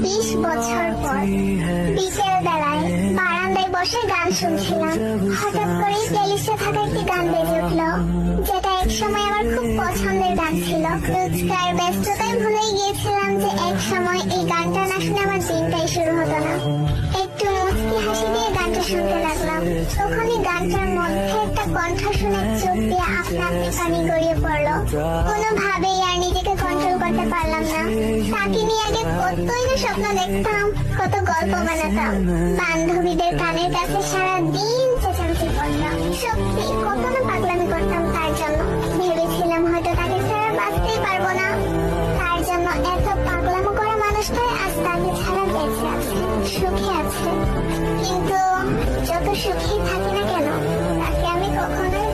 20 বছর পর বিকেল বেলায় বারান্দায় বসে গান শুনছিলাম। হঠাৎ করেই প্লেলিস্টে থাকা একটি গান বেজে উঠলো, যেটা এক সময় আমার খুব পছন্দের গান ছিল। রোজকার ব্যস্ততায় ভুলেই গিয়েছিলাম যে এক সময় এই গানটা না শুনে আমার দিনটাই শুরু হতো না। একটু মুচকি হাসি দিয়ে গানটা শুনতে লাগলাম। তখনই গানটার মধ্যে একটা কণ্ঠ শুনে চোখ দিয়ে আপনা আপনি পানি গড়িয়ে পড়লো। কোনোভাবেই আর নিজেকে কন্ট্রোল করতে পারলাম না। তাকে নিয়ে আগে কতই না স্বপ্ন দেখতাম, কত গল্প বানাতাম, বান্ধবীদের কানের কাছে সারা দিন চেঁচামেচি করতাম। সত্যি কত না পাগলামি করতাম তার জন্য। ভেবেছিলাম হয়তো তাকে ছাড়া বাঁচতেই পারবো না। তার জন্য এত পাগলামো করা মানুষটাই আজ তাকে ছাড়া বেঁচে আছে, সুখে আছে। কিন্তু যত সুখী থাকি না কেন, তাকে আমি কখনোই